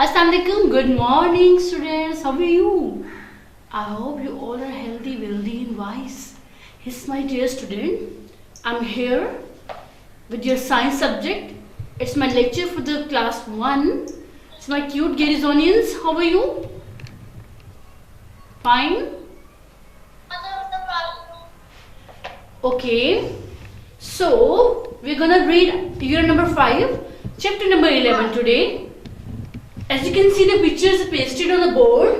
Assalamualaikum. Good morning, students. How are you? I hope you all are healthy, wealthy, and wise. Yes, my dear student, I'm here with your science subject. It's my lecture for the class 1. It's my cute Garizonians. How are you? Fine? Okay. So, we're gonna read year number 5, chapter number 11 today. As you can see the pictures pasted on the board.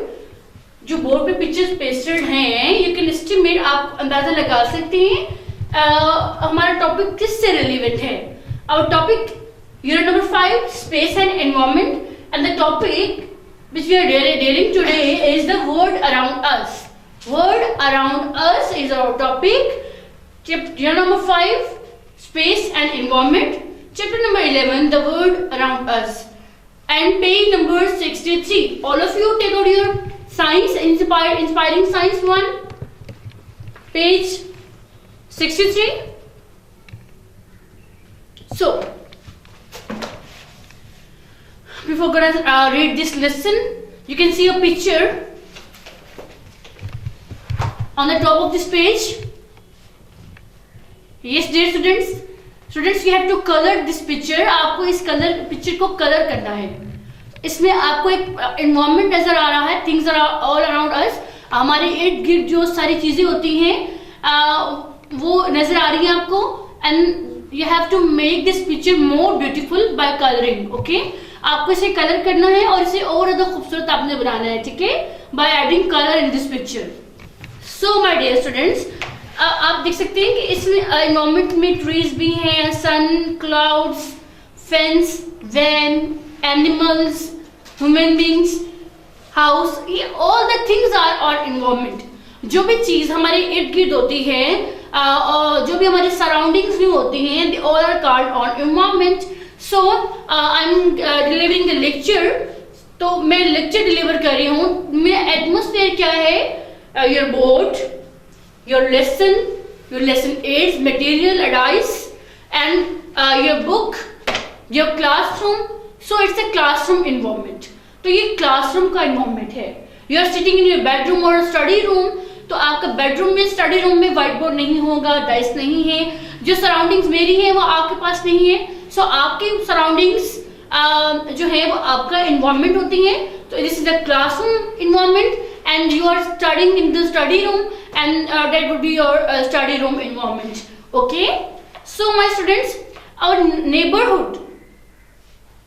जो board पे pictures pasted हैं, you can estimate, आप अंदाजा लगा सकते हैं हमारा topic किससे रिलेवेंट है. Our topic unit number 5 space and environment, and the topic which we are dealing today is the world around us. World around us is our topic. Chapter number 5 space and environment, chapter number 11 the world around us, and page number 63. All of you take out your science inspiring science 1, page 63. So before gonna read this lesson, you can see a picture on the top of this page. Yes dear students, you have to color this picture. आपको इस picture को colour करना है. इसमें आपको एक environment नजर आ रहा है, things are all around us. हमारे इर्द गिर्द जो सारी चीजें होती हैं वो नजर आ रही हैं आपको, and you have to make this picture more beautiful by colouring. Okay, आपको इसे कलर करना है और इसे और ज्यादा खूबसूरत आपने बनाना है, ठीक है, by adding colour in this picture. So my dear students, आप देख सकते हैं कि इसमें एनवायरनमेंट में ट्रीज भी हैं, sun, clouds, fence, van, animals, human beings, house, ये ऑल द थिंग्स आर और एनवायरनमेंट. जो भी चीज हमारे इर्द गिर्द होती है और जो भी हमारे सराउंडिंग्स में होती हैं, they all are called on environment. So I am delivering the lecture. तो मैं लेक्चर डिलीवर कर रही हूँ. मेरा एटमोस्फेयर क्या है? Your board, your lesson aids, material advice, and your book, your classroom. So it's a classroom environment. तो ये classroom का environment है. You are sitting in your bedroom or study room. तो आपका बेडरूम में, स्टडी रूम में white board नहीं होगा, डाइस नहीं है, जो सराउंडिंग्स मेरी है वो आपके पास नहीं है. सो आपकी सराउंडिंग्स जो है वो आपका एनवायरनमेंट होती है. तो this is the classroom environment, and you are studying in the study room, and that would be your study room environment. Okay, so my students, our neighborhood,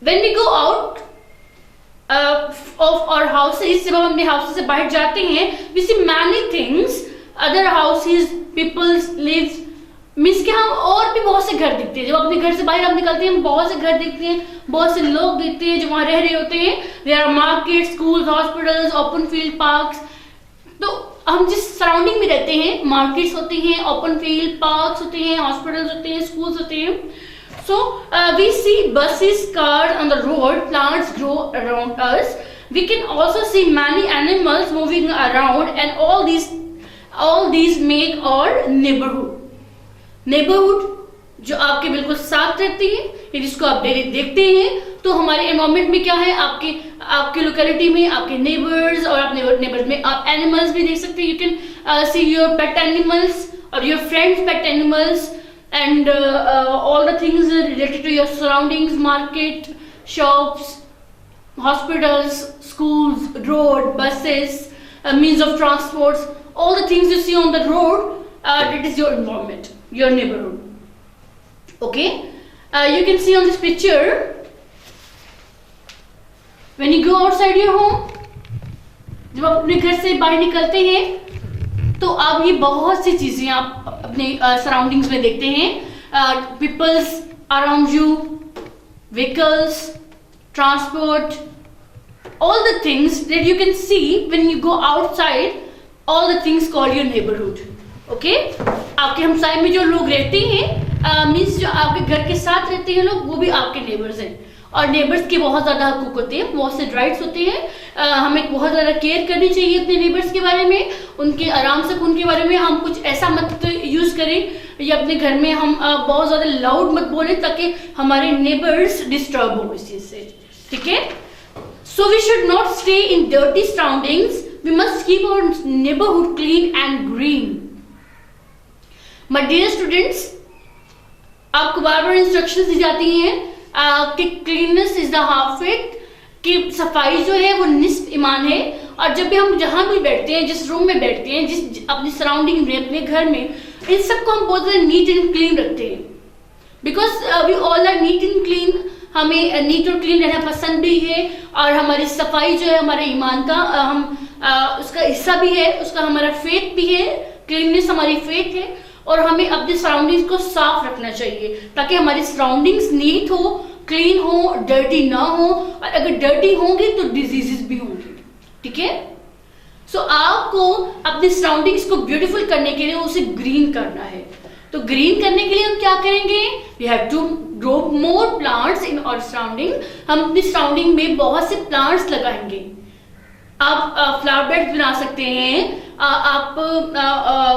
when we go out of our houses, जब हम अपने houses से बाहर जाते हैं, we see many things, other houses, people lives, means कि हम और भी बहुत से घर दिखते हैं. जब अपने घर से बाहर हम निकलते हैं, बहुत से घर दिखते हैं, बहुत से लोग दिखते हैं जो वहाँ रह रहे होते हैं. There are market, schools, hospitals, open field, parks. तो हम जिस सराउंडिंग में रहते हैं, मार्केट्स होती हैं, ओपन फील्ड, पार्क्स होते हैं, हॉस्पिटल्स होते हैं, स्कूल्स होते हैं. So we see buses, cars on the road, plants grow around us. We can also see many animals moving around, and all these make our neighbourhood जो आपके बिल्कुल साथ रहती है, जिसको आप डेली देखते हैं. तो हमारे एनवायरनमेंट में क्या है, आपके लोकेलिटी में आपके नेबर्स, और आप नेबर्स में आप एनिमल्स भी देख सकते हैं. You can see your pet animals और your friends pet animals, and all the things related to your surroundings, market, shops, hospitals, schools, road, buses, means of transports, all the things you see on the road, that is your environment, your neighborhood. Okay, you can see on this picture, when you go outside your home, जब आप अपने घर से बाहर निकलते हैं तो आप ये बहुत सी चीजें आप अपने सराउंडिंग्स में देखते हैं. Peoples around you, vehicles, transport, all the things that you can see when you go outside, all the things called your neighborhood. Okay, आपके हमसाए में जो लोग रहते हैं, मीन्स जो आपके घर के साथ रहते हैं लोग, वो भी आपके नेबर्स हैं. और नेबर्स के बहुत ज़्यादा हकूक होते हैं, बहुत से राइट्स होते हैं. हमें बहुत ज़्यादा केयर करनी चाहिए अपने नेबर्स के बारे में, उनके आराम से उनके बारे में हम कुछ ऐसा मत यूज़ करें या अपने घर में हम बहुत ज़्यादा लाउड मत बोलें ताकि हमारे नेबर्स डिस्टर्ब हो इस चीज़ से. ठीक है, So we should not stay in dirty surroundings. We must keep our neighborhood clean and green. My dear students, आपको बार बार इंस्ट्रक्शंस दी जाती हैं कि cleanness is the half faith, कि सफाई जो है वो निस्फ ईमान है। और जब भी हम जहां भी बैठते हैं, जिस रूम में बैठते हैं, जिस अपनी सराउंडिंग में, अपने घर में, इन सबको हम बहुत ज़्यादा नीट एंड क्लीन रखते हैं। Because we all are neat and clean, हमें नीट और क्लीन रहना पसंद भी है, और हमारी सफाई जो है हमारे ईमान का उसका हिस्सा भी है, उसका हमारा फेथ भी है। क्लीननेस हमारी फेथ है, और हमें अपने सराउंडिंग्स को साफ रखना चाहिए ताकि हमारी सराउंडिंग्स नीट हो, क्लीन हो, डर्टी ना हो। और अगर डर्टी होंगी तो डिजीजेस भी होंगी, ठीक है। सो आपको अपने सराउंडिंग्स को ब्यूटीफुल करने के लिए उसे ग्रीन करना है। तो ग्रीन करने के लिए हम क्या करेंगे? We have to grow more plants in our surrounding. हम अपनी सराउंडिंग में बहुत से प्लांट्स लगाएंगे। आप फ्लावर बेड्स बना सकते हैं, आप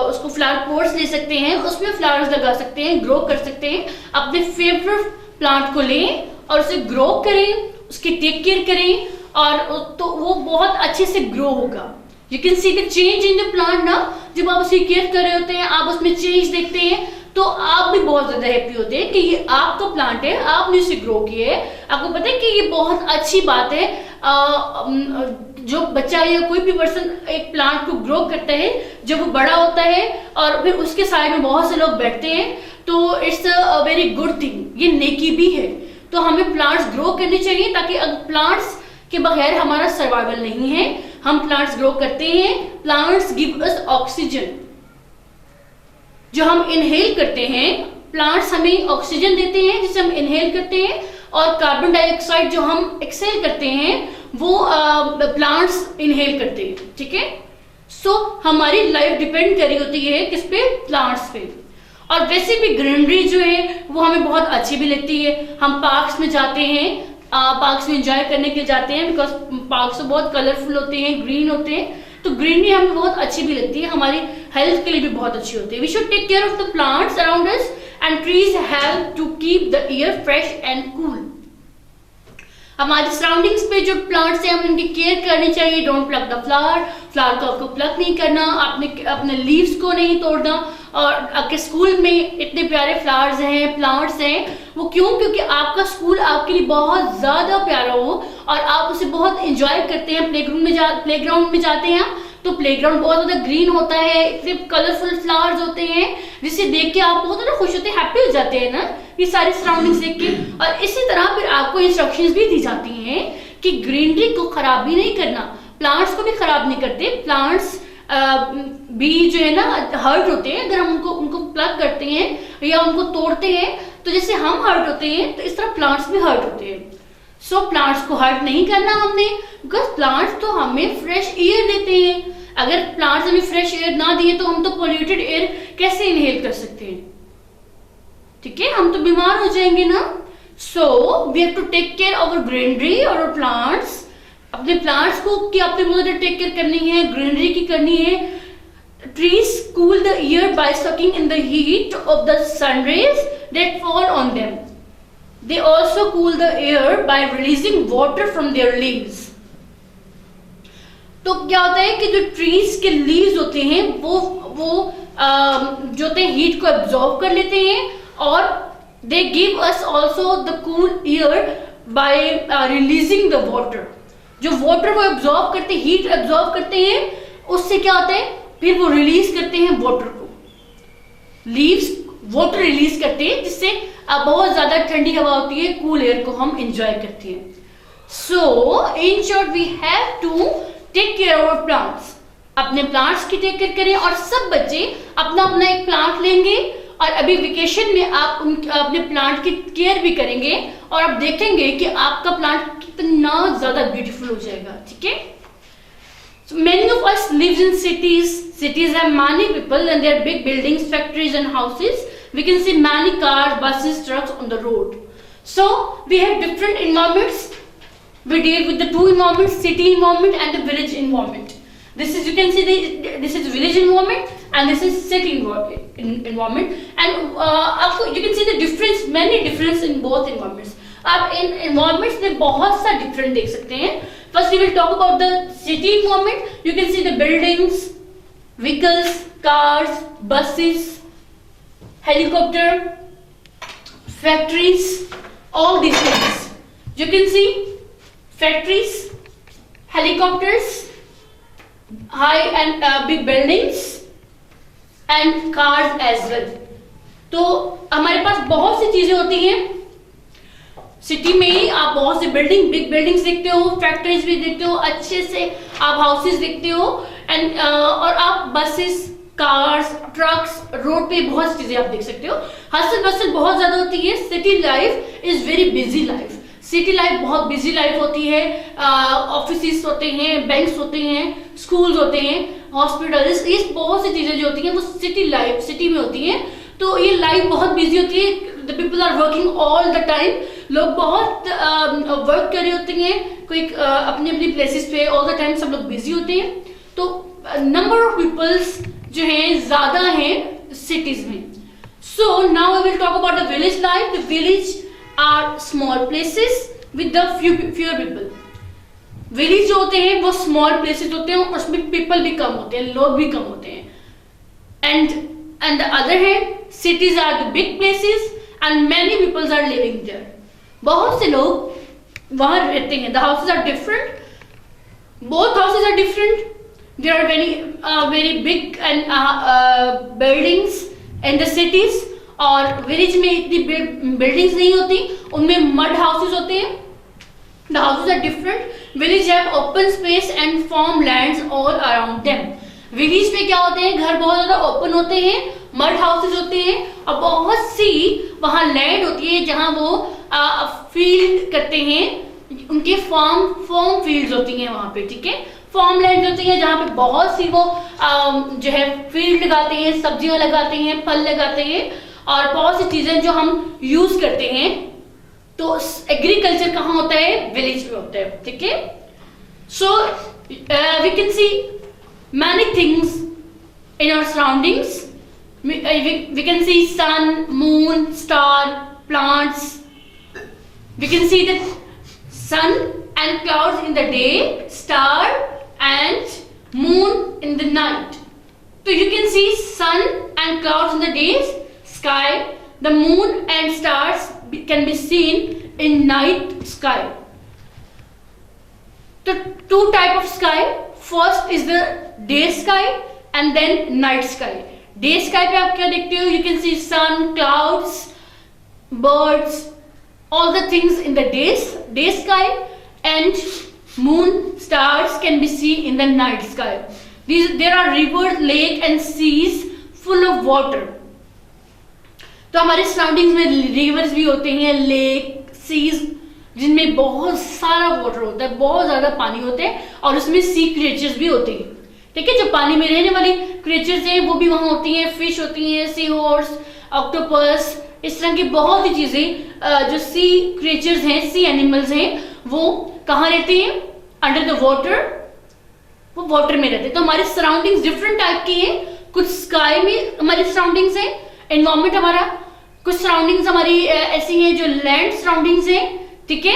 उसको फ्लावर पॉट्स ले सकते हैं, उसमें फ्लावर्स लगा सकते हैं, ग्रो कर सकते हैं। अपने फेवरेट प्लांट को लें और उसे ग्रो करें, उसकी टेक केयर करें, और तो वो बहुत अच्छे से ग्रो होगा। You can see the change in the plant ना। जब आप उसकी केयर कर रहे होते हैं, आप उसमें चेंज देखते हैं, तो आप भी बहुत ज्यादा हैप्पी होते हैं कि ये आपका प्लांट है, आपने इसे ग्रो किया है। आपको पता है कि ये बहुत अच्छी बात है। जो बच्चा या कोई भी पर्सन एक प्लांट को ग्रो करता है, जब वो बड़ा होता है और फिर उसके साइड में बहुत से लोग बैठते हैं, तो it's a very good thing, ये नेकी भी है। तो हमें प्लांट्स ग्रो करने चाहिए, ताकि प्लांट्स के बगैर हमारा सर्वाइवल नहीं है। हम प्लांट्स ग्रो करते हैं। प्लांट्स गिव अस ऑक्सीजन, जो हम इनहेल करते हैं। प्लांट्स हमें ऑक्सीजन देते हैं जिसे हम इनहेल करते हैं, और कार्बन डाइऑक्साइड जो हम एक्सहेल करते हैं वो प्लांट्स इनहेल करते हैं, ठीक है। सो हमारी लाइफ डिपेंड करी होती है किस पे? प्लांट्स पे। और वैसे भी ग्रीनरी जो है वो हमें बहुत अच्छी भी लगती है। हम पार्क्स में जाते हैं, पार्क्स में एंजॉय करने के लिए जाते हैं, बिकॉज पार्क्स तो बहुत कलरफुल होते हैं, ग्रीन होते हैं। तो ग्रीनरी हमें बहुत अच्छी भी लगती है, हमारी हेल्थ के लिए भी बहुत अच्छी होती है। We should take care of the plants around us, and trees help to keep the air fresh and cool. हमारे सराउंडिंग्स पे जो प्लांट्स हैं, हमें उनकी केयर करनी चाहिए। डोंट प्लक द फ्लावर को आपको प्लक नहीं करना, अपने लीव्स को नहीं तोड़ना। और आपके स्कूल में इतने प्यारे फ्लावर्स हैं, प्लांट्स हैं, वो क्यों? क्योंकि आपका स्कूल आपके लिए बहुत ज्यादा प्यारा हो और आप उसे बहुत एंजॉय करते हैं। प्लेग्राउंड में जाते हैं तो प्लेग्राउंड बहुत ज्यादा ग्रीन होता है, इतने कलरफुल फ्लावर्स होते हैं, जिसे देख के आप बहुत ज्यादा खुश होते हैं, हैप्पी हो जाते हैं ना, ये सारी सराउंडिंग्स देख के। और इसी तरह फिर आपको इंस्ट्रक्शंस भी दी जाती हैं कि ग्रीनरी को खराब भी नहीं करना, प्लांट्स को भी खराब नहीं करते। प्लांट्स भी जो है ना हर्ट होते हैं अगर हम उनको प्लग करते हैं या उनको तोड़ते हैं। तो जैसे हम हर्ट होते हैं तो इस तरह प्लांट्स भी हर्ट होते हैं। सो प्लांट्स को हर्ट नहीं करना हमने, बिकॉज प्लांट्स तो हमें फ्रेश एयर देते हैं। अगर प्लांट्स हमें फ्रेश एयर ना दिए तो हम तो पोल्यूटेड एयर कैसे इनहेल कर सकते हैं? ठीक है, हम तो बीमार हो जाएंगे ना। So we have to take care of greenery और प्लांट्स। अपने प्लांट्स को क्या अपने बहुत टेक केयर करनी है, ग्रीनरी की करनी है। Trees cool the air by sucking in the heat of the sun rays that fall on them. They also cool the air by releasing water from their leaves. तो क्या होता है कि जो ट्रीज के लीव्स होते हैं वो जो होते हैं हीट को एब्जॉर्ब कर लेते हैं, और they give us also the cool air by releasing the water. जो वाटर वो एब्जॉर्ब करते हैं, हीट एब्जॉर्ब करते हैं, उससे क्या होता है फिर वो रिलीज करते हैं वाटर को। लीव्स वाटर रिलीज करते हैं जिससे बहुत ज्यादा ठंडी हवा होती है, कूल एयर को हम एंजॉय करते हैं। So in short we have to take care of plants. अपने प्लांट्स की टेक केयर करें, और सब बच्चे अपना अपना एक प्लांट लेंगे, और अभी वेकेशन में आप अपने प्लांट की केयर भी करेंगे, और आप देखेंगे कि आपका प्लांट कितना ज्यादा ब्यूटीफुल हो जाएगा। ठीक है, so many of us lives in cities have many people and there are big buildings, factories and houses. We can see many cars, buses, trucks on the road. So we have different environments. We deal with the two environments, city environment and the village environment. This is, you can see this is village environment and this is city environment. And you can see the difference, many difference in both environments. आप इन environments में बहुत सा different देख सकते हैं. First we will talk about the city environment. You can see the buildings, vehicles, cars, buses, helicopter, factories, all these things. You can see factories, helicopters, high and big buildings and cars as well. तो हमारे पास बहुत सी चीजें होती हैं. City में ही आप बहुत सी big buildings देखते हो, फैक्ट्रीज भी देखते हो, अच्छे से आप हाउसेस देखते हो एंड और आप बसेस, कार्स, ट्रक्स, रोड पे बहुत सी चीजें आप देख सकते हो. हसल बसल बहुत ज्यादा होती है. City life is very busy life. City life बहुत बिजी लाइफ होती है. ऑफिस होते हैं, बैंक्स होते हैं, स्कूल्स होते हैं, हॉस्पिटल्स, ये बहुत सी चीजें जो होती हैं वो सिटी में होती हैं. तो ये लाइफ बहुत बिजी होती है. The people are working all the time. लोग बहुत वर्क कर रहे होते हैं, कोई अपनी अपनी प्लेसेस पे ऑल द टाइम सब लोग बिजी होते हैं. तो नंबर ऑफ पीपल्स जो हैं ज्यादा हैं सिटीज में. So now we will talk about the village life. The village are small places with the fewer people. Village जो होते हैं वो स्मॉल प्लेसेस होते हैं, उसमें पीपल भी कम होते हैं, लोग भी कम होते हैं. And the other hand cities are the big places and many people are living there. बहुत से लोग वहां रहते हैं. The houses are different. Both houses are different. There are very big and buildings in the cities. और village में इतनी buildings नहीं होती, उनमें मड हाउसेस होते हैं. The houses are different. Village have open space and farmlands all around them. Village में क्या होते हैं, घर बहुत ज्यादा ओपन होते हैं, मड हाउसेस होते हैं और बहुत सी वहां लैंड होती है जहां वो फील्ड करते हैं. उनके फार्म फील्ड्स होती हैं वहां पे. ठीक है, फार्म लैंड होती है जहां पे बहुत सी वो जो है फील्ड लगाते हैं, सब्जियां लगाते हैं, फल लगाते हैं और बहुत सी चीजें जो हम यूज करते हैं. तो एग्रीकल्चर कहाँ होता है, विलेज में होता है. ठीक है, so we can see many things in our surroundings. We can see sun, moon, star, plants. We can see the sun and clouds in the day, star and moon in the night. So you can see sun and clouds in the day, sky. The moon and stars can be seen in night sky. The two type of sky. First is the day sky and then night sky. Day sky पे आप क्या देखते हो? You can see sun, clouds, birds, all the things in the day sky, and moon, stars can be seen in the night sky. There are rivers, lake and seas full of water. तो हमारे surroundings में reverse भी होते हैं, lake, seize जिनमें बहुत सारा water होता है, बहुत ज्यादा पानी होता है और उसमें सी क्रिएचर्स भी होते हैं. ठीक है, जो पानी में रहने वाली क्रिएचर्स हैं वो भी वहां होती हैं. फिश होती हैं, सी हॉर्स, ऑक्टोपस, इस तरह की बहुत ही चीजें जो सी क्रिएचर्स हैं, सी एनिमल्स हैं, वो कहाँ रहते हैं, अंडर द वाटर. वो वाटर में रहते हैं. तो हमारे सराउंडिंग्स डिफरेंट टाइप की हैं. कुछ स्काई में हमारी सराउंडिंग्स है, एनवायरमेंट हमारा. कुछ सराउंडिंग्स हमारी ऐसी हैं जो लैंड सराउंडिंग्स हैं. ठीक है,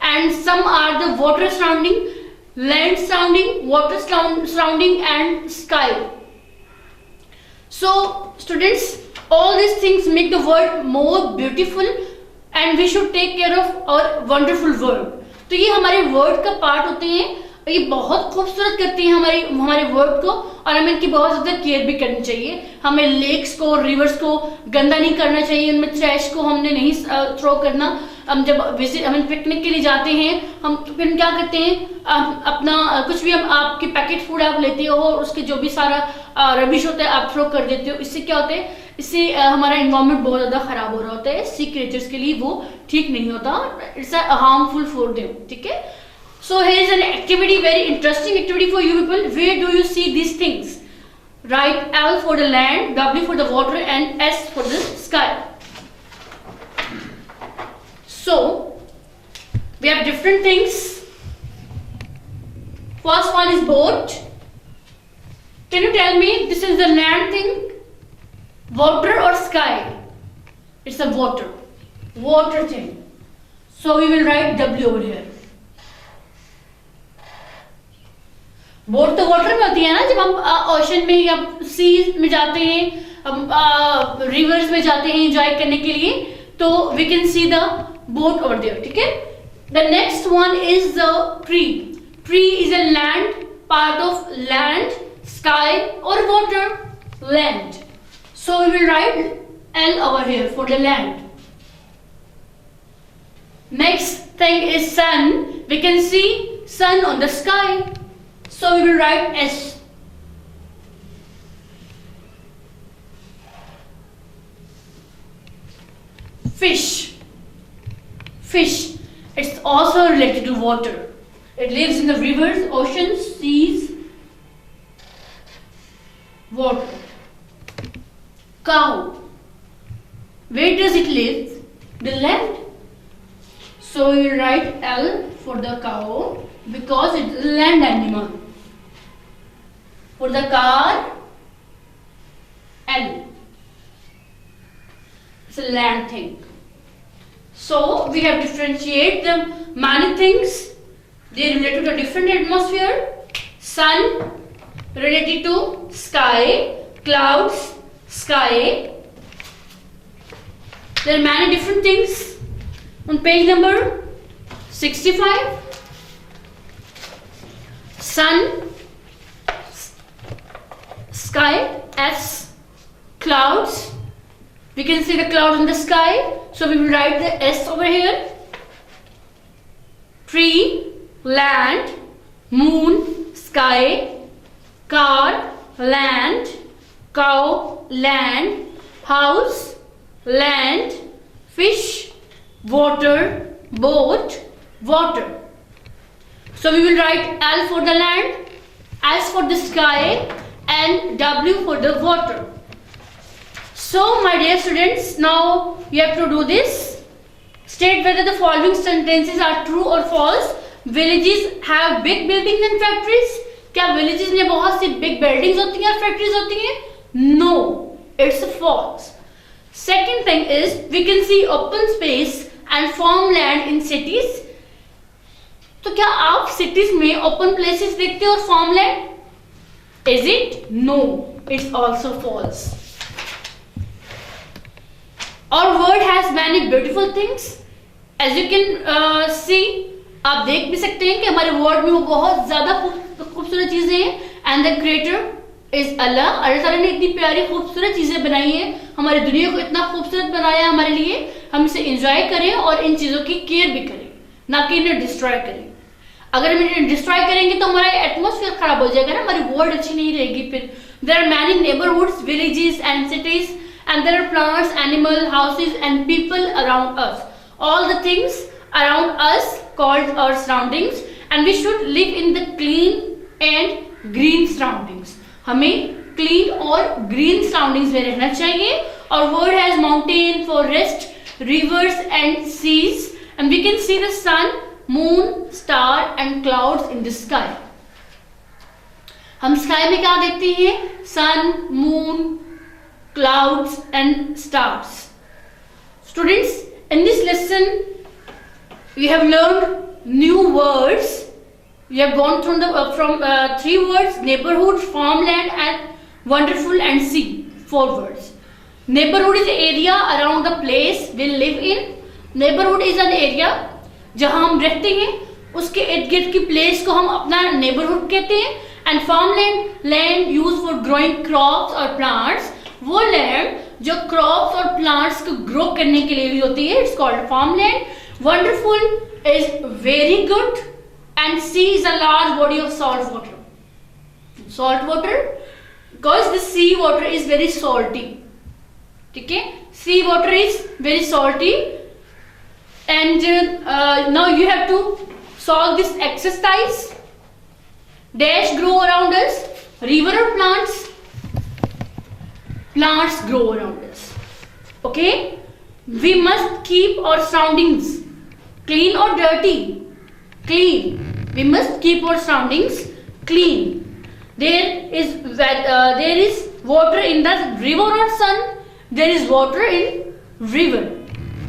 and some are the water surrounding, land surrounding, water surrounding and sky. So students, all these things make the world more beautiful and we should take care of our wonderful world. तो ये हमारे world का part होते हैं, ये बहुत खूबसूरत करते हैं हमारे वर्ल्ड को और हमें इनकी बहुत ज्यादा केयर भी करनी चाहिए. हमें लेक्स को, रिवर्स को गंदा नहीं करना चाहिए, उनमें ट्रैश को हमने नहीं थ्रो करना. हम जब हम पिकनिक के लिए जाते हैं, हम तो फिर क्या करते हैं, अपना कुछ भी हम आपकी पैकेट फूड आप लेते हो और उसके जो भी सारा रबिश होता है आप थ्रो कर देते हो. इससे क्या होता है, इससे हमारा एनवायरमेंट बहुत ज्यादा खराब हो रहा होता है. सी क्रिएचर्स के लिए वो ठीक नहीं होता, इट्स हार्मफुल फॉर देम. ठीक है, so here is an activity, very interesting activity for you people. Where do you see these things? Write L for the land, W for the water and S for the sky. So we have different things. First one is boat. Can you tell me, this is the land thing, water or sky? It's a water thing. So we will write W over here. Boat तो water में होती है ना, जब हम ocean में या सी में जाते हैं, रिवर्स में जाते हैं एंजॉय करने के लिए, तो we can see the boat over there. ठीक है. The next one is the tree. Tree is a land, part of land, sky और water. Land. So we will write L over here for the land. Next thing is sun. We can see sun on the sky. So we will write S. Fish. Fish. It's also related to water. It lives in the rivers, oceans, seas. Water. Cow. Where does it live? The land. So we will write L for the cow because it's a land animal. For the car, L. It's a land thing. So we have differentiate the many things. They are related to a different atmosphere. Sun related to sky, clouds, sky. There are many different things. On page number 65, sun, sky, S, clouds. We can see the clouds in the sky, so we will write the S over here. Tree, land, moon, sky, car, land, cow, land, house, land, fish, water, boat, water. So we will write L for the land, S for the sky, and W for the water. So my dear students, now you have to do this. State whether the following sentences are true or false. Villages have big buildings and factories. क्या villages में बहुत सी big buildings होती हैं और factories होती हैं? No, it's false. Second thing is we can see open space and farmland in cities. तो क्या आप cities में open places देखते हो और farmland? Is it? No, it's also false. Our world has many beautiful things. As you can see, आप देख भी सकते हैं कि हमारे वर्ल्ड में वो बहुत ज्यादा खूबसूरत चीजें हैं. And the creator is Allah. अल्लाह ताला ने इतनी प्यारी खूबसूरत चीजें बनाई हैं, हमारी दुनिया को इतना खूबसूरत बनाया हमारे लिए. हम इसे एंजॉय करें और इन चीजों की केयर भी करें, ना कि इन्हें डिस्ट्रॉय करें. अगर हम इन्हें डिस्ट्रॉय करेंगे तो हमारा एटमॉस्फेयर खराब हो जाएगा ना, हमारी वर्ल्ड अच्छी नहीं रहेगी. फिर there are many neighbourhoods, villages and cities, and there are plants, animals, houses and people around us. All the things around us called our surroundings, and we should live in the clean and green surroundings. हमें clean और green surroundings में रहना चाहिए. Our world has mountain, forest, rivers and seas, and we can see the sun, moon, star and clouds in the sky. हम sky में क्या देखते हैं? Sun, moon, clouds and stars. Students, in this lesson we have learned new words. We have gone through from 3 words: neighborhood, farmland and wonderful, and sea. 4 words. Neighborhood is the area around the place we live in. Neighborhood is an area जहाँ हम रहते हैं, उसके इर्द गिर्द की place को हम अपना neighborhood कहते हैं. And farmland, land used for growing crops or plants. वो लैंड जो क्रॉप्स और प्लांट्स को ग्रो करने के लिए होती है, it's called farmland. Wonderful is very good, and sea is a large body of salt water. Salt water because the sea water is very salty. ठीक है, sea water is very salty. And now you have to solve this exercise. Dash grow around us, river और plants. Plants grow around us. Okay, we must keep our surroundings clean or dirty. Clean. We must keep our surroundings clean. There is water in the river or sun. There is water in river.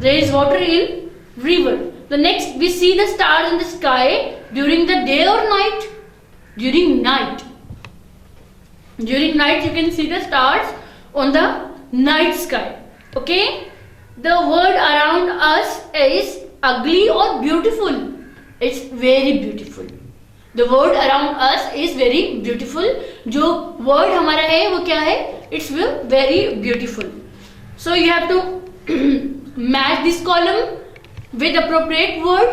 There is water in river. the next we see the stars in the sky during the day or night? During night. During night you can see the stars on the night sky. Okay? The world around us is ugly or beautiful? It's very beautiful. The world around us is very beautiful. जो word हमारा है वो क्या है? It's very beautiful. So you have to match this column with appropriate word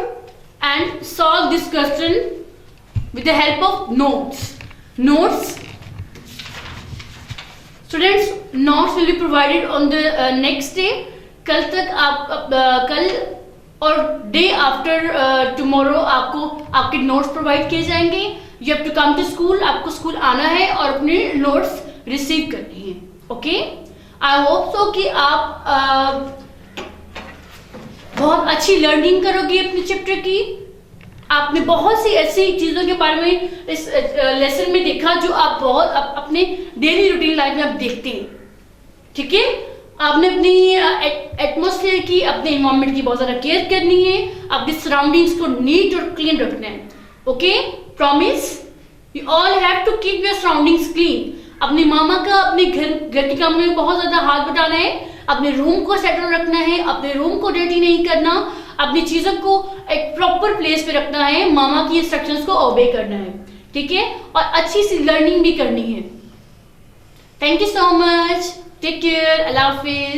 and solve this question with the help of notes. Notes. Students, notes will be provided on the next day. कल तक आप कल और day after tomorrow आपको आपके notes provide किए जाएंगे. You have to come to school. आपको स्कूल आना है और अपने नोट्स रिसीव करने हैं. ओके, आई होप सो कि आप बहुत अच्छी लर्निंग करोगे अपने चैप्टर की. आपने बहुत सी ऐसी चीजों के बारे में इस लेसन में देखा जो आप बहुत अपने डेली रूटीन लाइफ में आप देखते हैं. ठीक है, आपने अपनी एटमॉस्फेयर की, अपने इन्वायरमेंट की बहुत ज्यादा केयर करनी है. अपनी सराउंडिंग्स को नीट और क्लीन रखना है. Okay, promise. You all have to keep your surroundings clean. अपनी मामा का अपने घर के काम में बहुत ज्यादा हाथ बटाना है. अपने रूम को सेटल रखना है. अपने रूम को डर्टी नहीं करना. अपनी चीजों को एक प्रॉपर प्लेस पे रखना है. मामा की इंस्ट्रक्शंस को ओबे करना है. ठीक है, और अच्छी सी लर्निंग भी करनी है. Thank you so much. Take care. अल्लाह हाफिज.